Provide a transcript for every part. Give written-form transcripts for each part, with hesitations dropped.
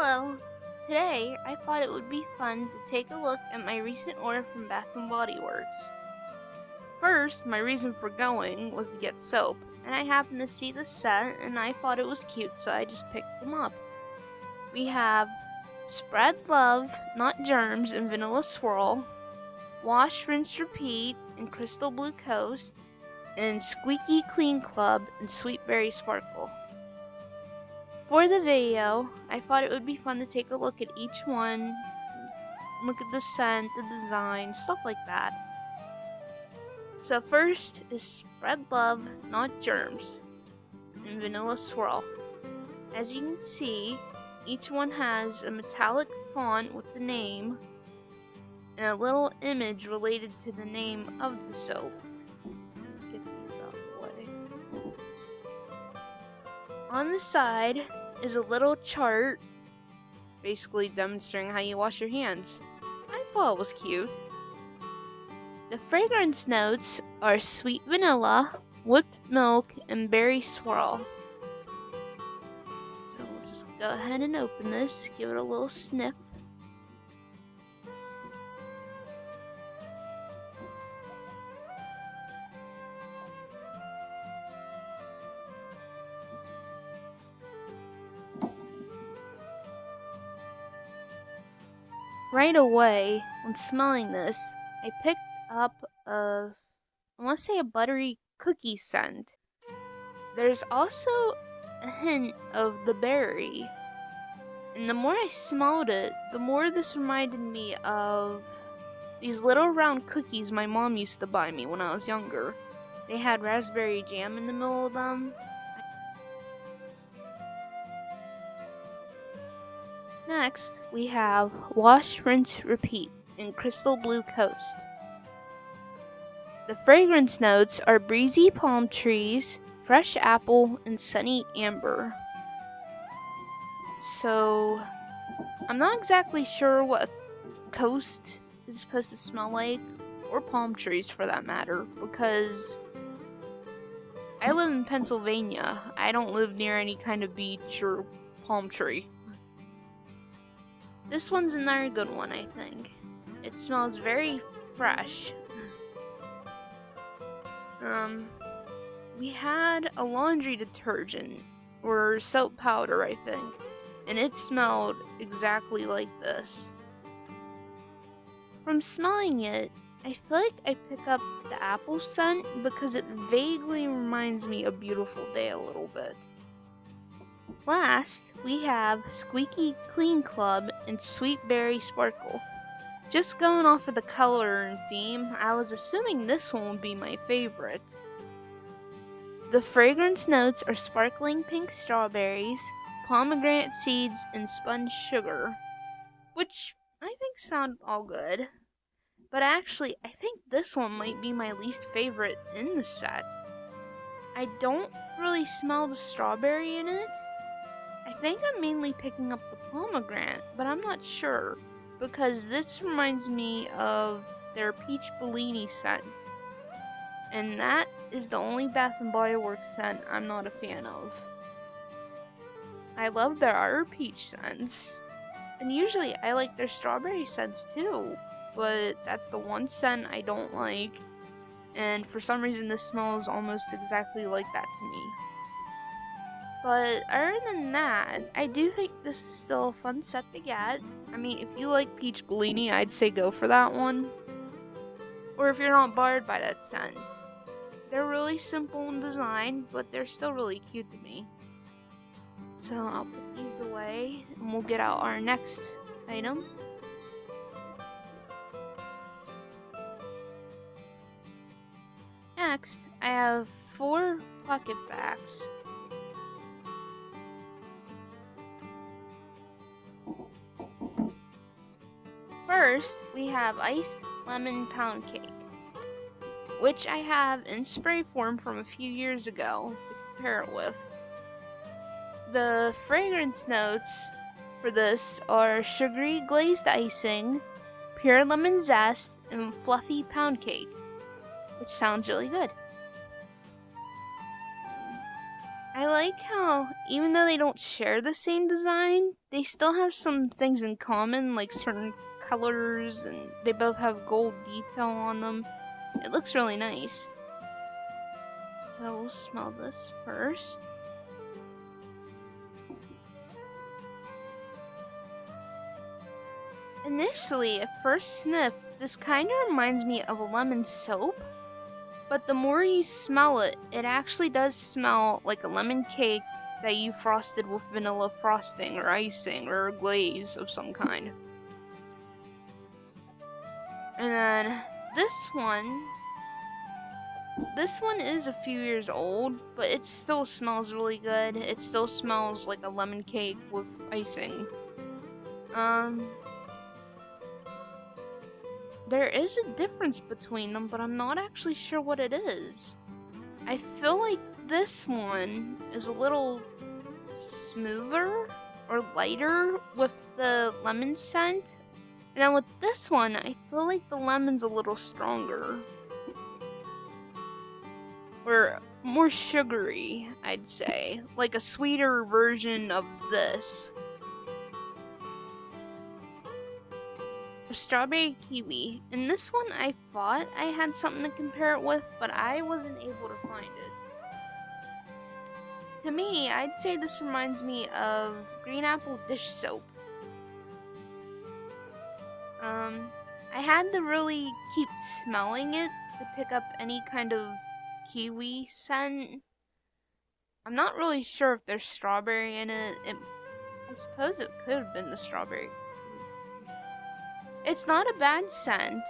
Hello! Today, I thought it would be fun to take a look at my recent order from Bath and Bodyworks. First, my reason for going was to get soap, and I happened to see the set and I thought it was cute, so I just picked them up. We have Spread Love, Not Germs, and Vanilla Swirl, Wash, Rinse, Repeat, and Crystal Blue Coast, and Squeaky Clean Club and Sweet Berry Sparkle. For the video, I thought it would be fun to take a look at each one, look at the scent, the design, stuff like that. So first is Spread Love, Not Germs, and Vanilla Swirl. As you can see, each one has a metallic font with the name and a little image related to the name of the soap. Get these out of the way. On the side is a little chart basically demonstrating how you wash your hands. I thought it was cute. The fragrance notes are sweet vanilla, whipped milk, and berry swirl. So we'll just go ahead and open this, give it a little sniff. Right away, when smelling this, I picked up I want to say a buttery cookie scent. There's also a hint of the berry. And the more I smelled it, the more this reminded me of these little round cookies my mom used to buy me when I was younger. They had raspberry jam in the middle of them. Next, we have Wash, Rinse, Repeat in Crystal Blue Coast. The fragrance notes are breezy palm trees, fresh apple, and sunny amber. So, I'm not exactly sure what a coast is supposed to smell like, or palm trees for that matter, because I live in Pennsylvania. I don't live near any kind of beach or palm tree. This one's another good one, I think. It smells very fresh. We had a laundry detergent, or soap powder, I think, and it smelled exactly like this. From smelling it, I feel like I pick up the apple scent because it vaguely reminds me of Beautiful Day a little bit. Last, we have Squeaky Clean Club and Sweet Berry Sparkle. Just going off of the color and theme, I was assuming this one would be my favorite. The fragrance notes are sparkling pink strawberries, pomegranate seeds, and sponge sugar, which I think sound all good. But actually, I think this one might be my least favorite in the set. I don't really smell the strawberry in it. I think I'm mainly picking up the pomegranate, but I'm not sure, because this reminds me of their peach Bellini scent. And that is the only Bath and Bodyworks scent I'm not a fan of. I love their other peach scents, and usually I like their strawberry scents too, but that's the one scent I don't like, and for some reason this smells almost exactly like that to me. But other than that, I do think this is still a fun set to get. I mean, if you like peach Bellini, I'd say go for that one. Or if you're not bothered by that scent. They're really simple in design, but they're still really cute to me. So I'll put these away, and we'll get out our next item. Next, I have 4 pocket bags. First, we have iced lemon pound cake, which I have in spray form from a few years ago to compare it with. The fragrance notes for this are sugary glazed icing, pure lemon zest, and fluffy pound cake, which sounds really good. I like how, even though they don't share the same design, they still have some things in common, like certain colors, and they both have gold detail on them. It looks really nice. So we'll smell this first. Initially, at first sniff, this kind of reminds me of a lemon soap, but the more you smell it, it actually does smell like a lemon cake that you frosted with vanilla frosting or icing or a glaze of some kind. And then this one is a few years old, but it still smells really good. It still smells like a lemon cake with icing. There is a difference between them, but I'm not actually sure what it is. I feel like this one is a little smoother or lighter with the lemon scent. And then with this one, I feel like the lemon's a little stronger. Or more sugary, I'd say. Like a sweeter version of this. Strawberry kiwi. In this one, I thought I had something to compare it with, but I wasn't able to find it. To me, I'd say this reminds me of green apple dish soap. I had to really keep smelling it to pick up any kind of kiwi scent. I'm not really sure if there's strawberry in it. I suppose it could have been the strawberry. It's not a bad scent,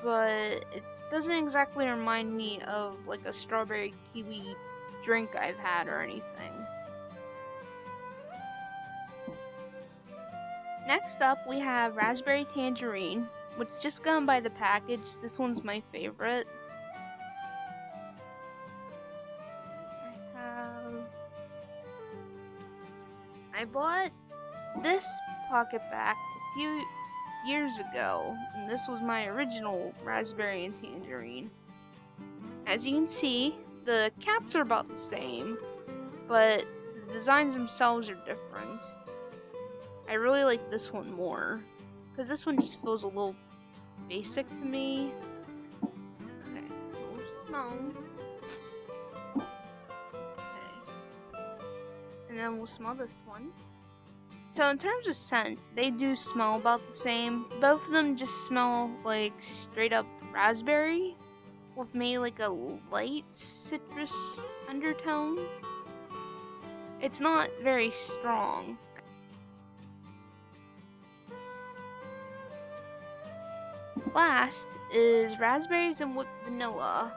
but it doesn't exactly remind me of like a strawberry kiwi drink I've had or anything. Next up, we have raspberry tangerine, which, just going by the package, this one's my favorite. I bought this pocket back a few years ago, and this was my original raspberry and tangerine. As you can see, the caps are about the same, but the designs themselves are different. I really like this one more, because this one just feels a little basic to me. Okay, so we'll smell. Okay. And then we'll smell this one. So in terms of scent, they do smell about the same. Both of them just smell like straight up raspberry, with maybe like a light citrus undertone. It's not very strong. Last is raspberries and whipped vanilla.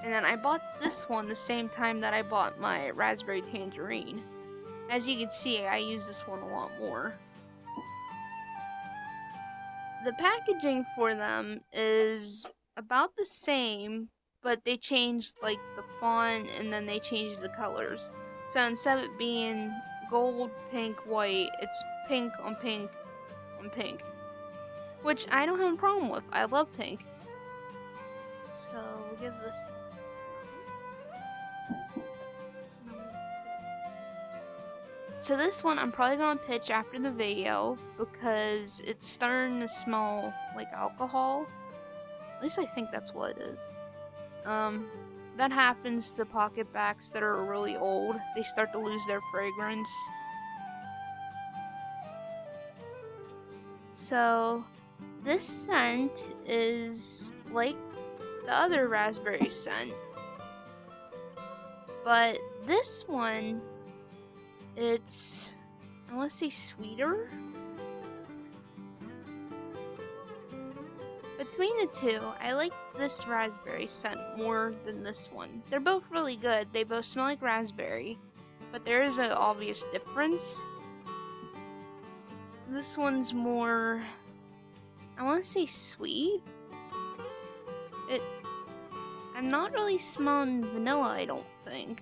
And then I bought this one the same time that I bought my raspberry tangerine. As you can see, I use this one a lot more. The packaging for them is about the same, but they changed like the font and then they changed the colors. So instead of it being gold, pink, white, it's pink on pink on pink. Which I don't have a problem with. I love pink. So we'll give this. So this one I'm probably gonna pitch after the video because it's starting to smell like alcohol. At least I think that's what it is. That happens to pocket backs that are really old. They start to lose their fragrance. So this scent is like the other raspberry scent, but this one, it's, I want to say sweeter. Between the two, I like this raspberry scent more than this one. They're both really good. They both smell like raspberry, but there is an obvious difference. This one's more, I want to say sweet. I'm not really smelling vanilla, I don't think.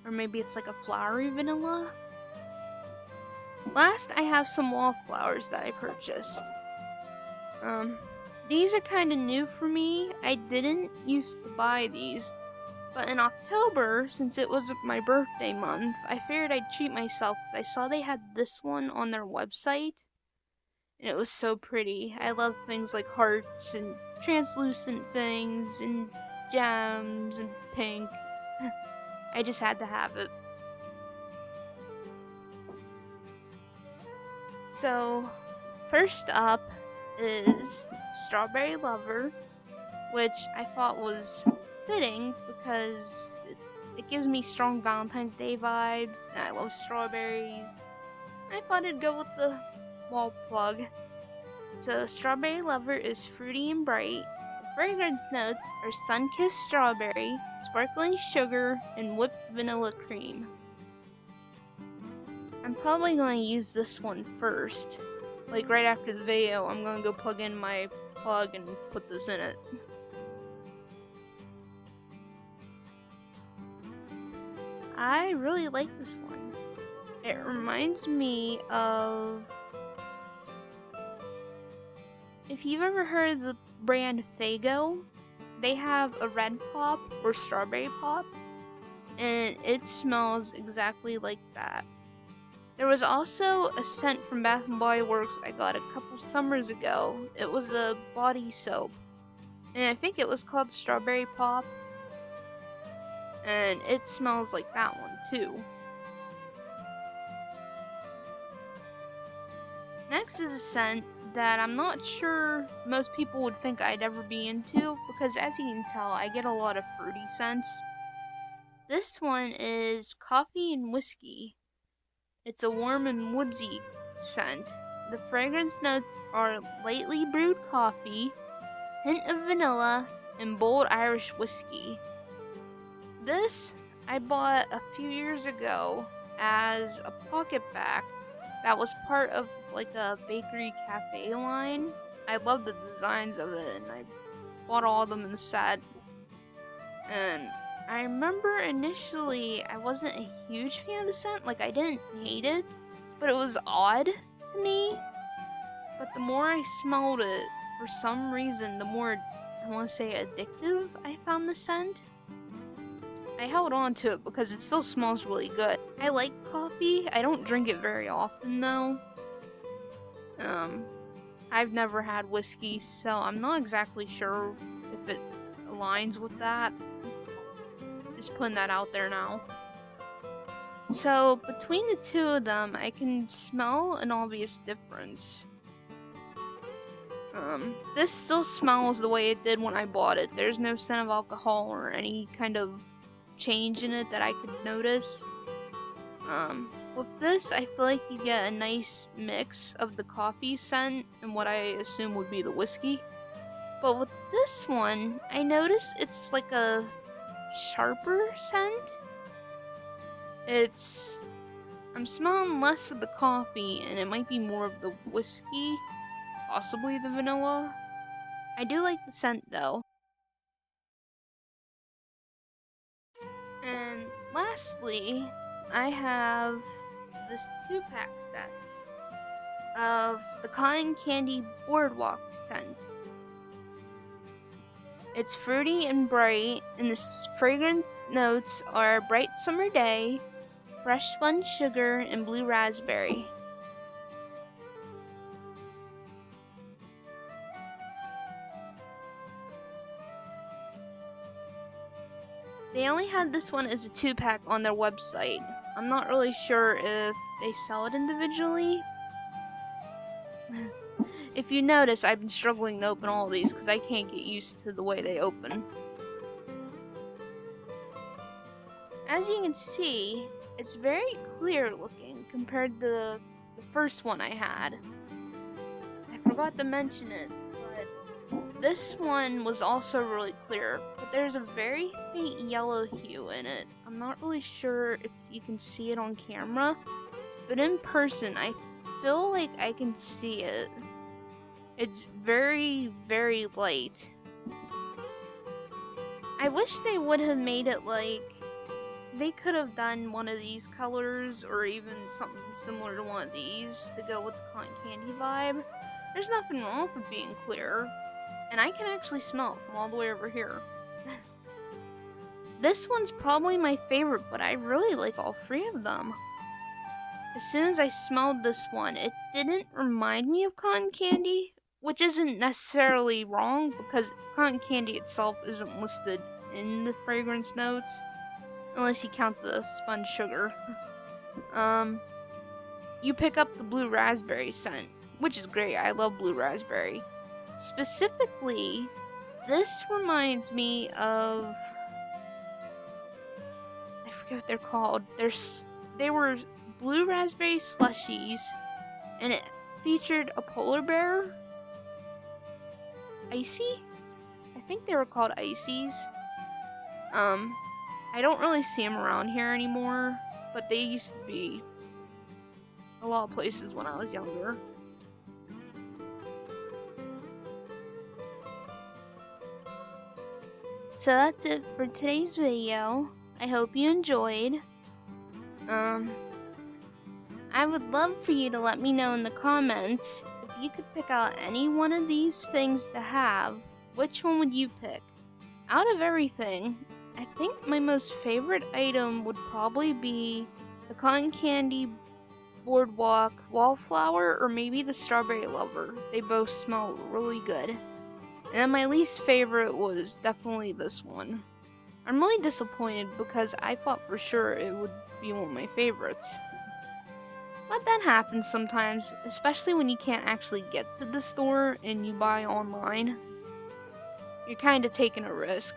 Or maybe it's like a flowery vanilla. Last, I have some wallflowers that I purchased. These are kind of new for me. I didn't used to buy these, But in October, since it was my birthday month, I figured I'd treat myself because I saw they had this one on their website. And it was so pretty. I love things like hearts and translucent things and gems and pink. I just had to have it. So, first up is Strawberry Lover, which I thought was fitting because it gives me strong Valentine's Day vibes, and I love strawberries. I thought it'd go with the wall plug. So, Strawberry Lover is fruity and bright. The fragrance notes are sun-kissed strawberry, sparkling sugar, and whipped vanilla cream. I'm probably going to use this one first. Like right after the video, I'm going to go plug in my plug and put this in it. I really like this one. It reminds me of... If you've ever heard of the brand Faygo, they have a red pop or strawberry pop, and it smells exactly like that. There was also a scent from Bath and Bodyworks I got a couple summers ago. It was a body soap, and I think it was called Strawberry Pop, and it smells like that one too. Next is a scent that I'm not sure most people would think I'd ever be into, because as you can tell, I get a lot of fruity scents. This one is Coffee and Whiskey. It's a warm and woodsy scent. The fragrance notes are lightly brewed coffee, hint of vanilla, and bold Irish whiskey. This I bought a few years ago as a pocket back that was part of like a bakery cafe line. I love the designs of it, and I bought all of them in the set. And I remember initially I wasn't a huge fan of the scent. Like, I didn't hate it, but it was odd to me. But the more I smelled it, for some reason, the more, I want to say, addictive I found the scent. I held on to it because it still smells really good. I like coffee. I don't drink it very often though. I've never had whiskey, so I'm not exactly sure if it aligns with that. Just putting that out there now. So between the two of them, I can smell an obvious difference. This still smells the way it did when I bought it. There's no scent of alcohol or any kind of change in it that I could notice. With this, I feel like you get a nice mix of the coffee scent and what I assume would be the whiskey. But with this one, I notice it's like a sharper scent. I'm smelling less of the coffee, and it might be more of the whiskey, possibly the vanilla. I do like the scent though. And lastly, I have this 2-pack set of the Cotton Candy Boardwalk scent. It's fruity and bright, and the fragrance notes are bright summer day, fresh spun sugar, and blue raspberry. They only had this one as a 2-pack on their website. I'm not really sure if they sell it individually. If you notice, I've been struggling to open all these because I can't get used to the way they open. As you can see, it's very clear looking compared to the first one I had. I forgot to mention it, but this one was also really clear, but there's a very faint yellow hue in it. I'm not really sure if you can see it on camera, but in person, I feel like I can see it. It's very, very light. I wish they would have made it like, they could have done one of these colors or even something similar to one of these to go with the cotton candy vibe. There's nothing wrong with being clear, and I can actually smell it from all the way over here. This one's probably my favorite, but I really like all three of them. As soon as I smelled this one, it didn't remind me of cotton candy, which isn't necessarily wrong because cotton candy itself isn't listed in the fragrance notes, unless you count the spun sugar. You pick up the blue raspberry scent, which is great. I love blue raspberry. Specifically, this reminds me of, I forget what they're called. They were blue raspberry slushies, and it featured a polar bear. Icy? I think they were called ices. I don't really see them around here anymore, but they used to be a lot of places when I was younger. So that's it for today's video. I hope you enjoyed. I would love for you to let me know in the comments if you could pick out any one of these things to have, which one would you pick? Out of everything, I think my most favorite item would probably be the cotton candy boardwalk wallflower, or maybe the strawberry lover. They both smell really good. And then my least favorite was definitely this one. I'm really disappointed because I thought for sure it would be one of my favorites. But that happens sometimes, especially when you can't actually get to the store and you buy online. You're kind of taking a risk.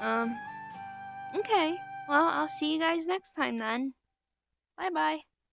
Okay, well, I'll see you guys next time then. Bye bye.